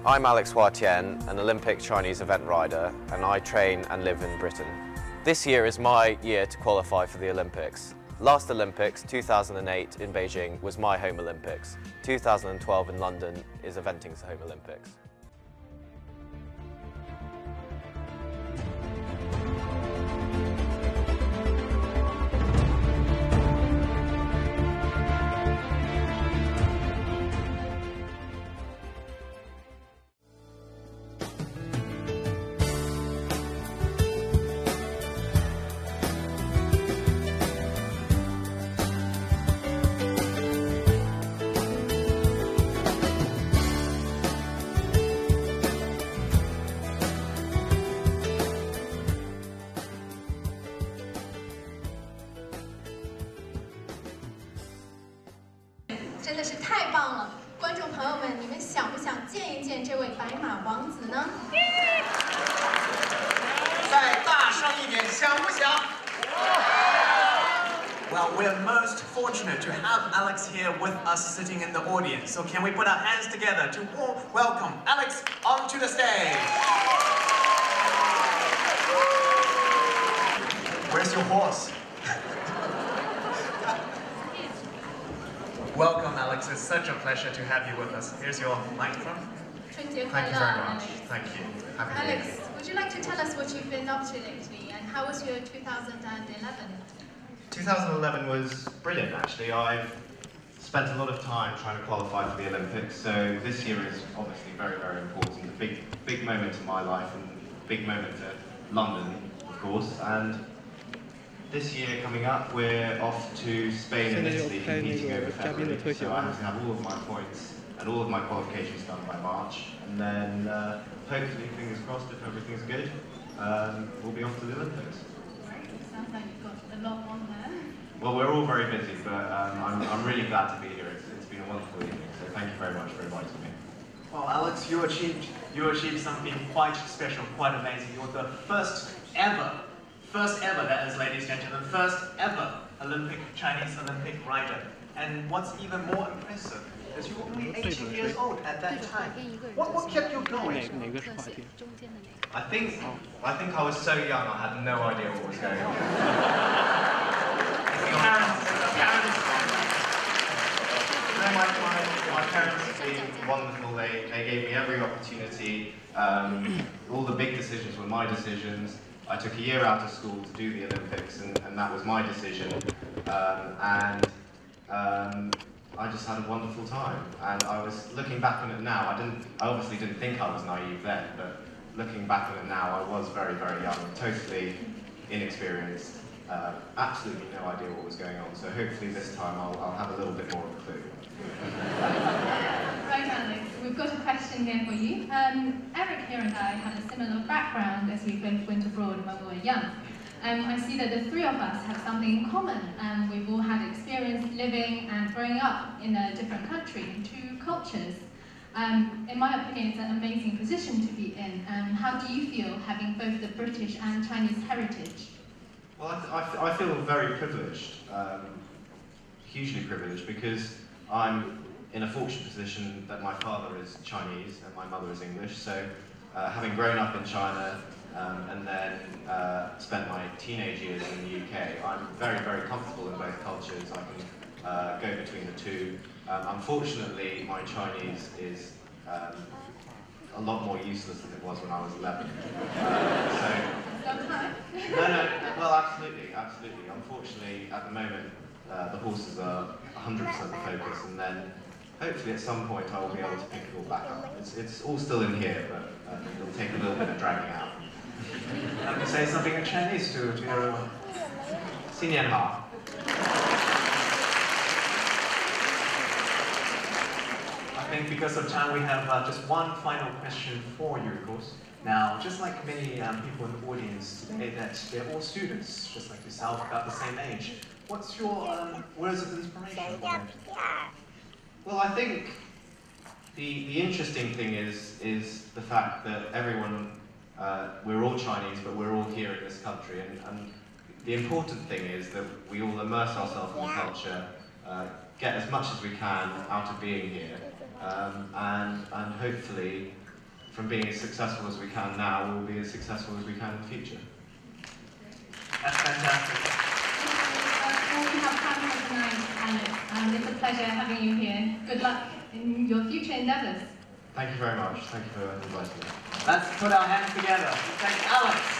I'm Alex Huatien, an Olympic Chinese event rider, and I train and live in Britain. This year is my year to qualify for the Olympics. Last Olympics, 2008 in Beijing, was my home Olympics. 2012 in London is Eventing's home Olympics.真的是太棒了！观众朋友们，你们想不想见一见这位白马王子呢？再大声一点，想不想？ Well, we're most fortunate to have Alex here with us sitting in the audience. So can we put our hands together to welcome Alex onto the stage? Where's your horse? Welcome, Alex. It's such a pleasure to have you with us. Here's your microphone. Thank you very much. Thank you. Happy New Year. Alex, would you like to tell us what you've been up to lately, and how was your 2011? 2011 was brilliant, actually. I've spent a lot of time trying to qualify for the Olympics, so this year is obviously very, very important. A big moment in my life, and a big moment at London, of course. And this year coming up, we're off to Spain and Italy competing over February. So I have to have all of my points and all of my qualifications done by March. And then hopefully, fingers crossed, if everything's good, we'll be off to the Olympics. Sounds like you've got a lot on there. Well, we're all very busy, but I'm really glad to be here. It's been a wonderful evening, so thank you very much for inviting me. Well, Alex, you achieved something quite special, quite amazing. You're the first ever, that is, ladies and gentlemen, first ever Chinese Olympic rider. And what's even more impressive is you were only 18 years old at that time. What kept you going? I think I was so young I had no idea what was going on. My parents have been wonderful. They gave me every opportunity. All the big decisions were my decisions. I took a year out of school to do the Olympics, and that was my decision. I just had a wonderful time. And I was looking back on it now. I obviously didn't think I was naive then, but looking back on it now, I was very, very young, totally inexperienced, absolutely no idea what was going on. So hopefully this time I'll have a little bit more of a clue. Right, Alex, we've got a question here for you. Eric here and I had a similar background as we both went abroad when we were young. I see that the three of us have something in common. We've all had experience living and growing up in a different country, in two cultures. In my opinion, it's an amazing position to be in. How do you feel having both the British and Chinese heritage? Well, I feel very privileged, hugely privileged, because I'm in a fortunate position that my father is Chinese and my mother is English. So having grown up in China and then spent my teenage years in the UK, I'm very, very comfortable in both cultures. I can go between the two. Unfortunately, my Chinese is a lot more useless than it was when I was 11. No, well, absolutely. Unfortunately, at the moment, the horses are 100% the focus, and then hopefully at some point I will be able to pick it all back up. It's all still in here, but it'll take a little bit of dragging out. Let me say something in Chinese to 新年好. I think because of time we have just one final question for you, of course. Now, just like many people in the audience today, that they're all students, just like yourself, about the same age. What's your words of inspiration? Well, I think the interesting thing is the fact that everyone, we're all Chinese, but we're all here in this country, and the important thing is that we all immerse ourselves in the culture, get as much as we can out of being here, and hopefully from being as successful as we can now, we'll be as successful as we can in the future. That's fantastic. All we have time for tonight, Alex. It's a pleasure having you here. Good luck in your future endeavours. Thank you very much. Thank you for inviting me. Let's put our hands together. Thank Alex.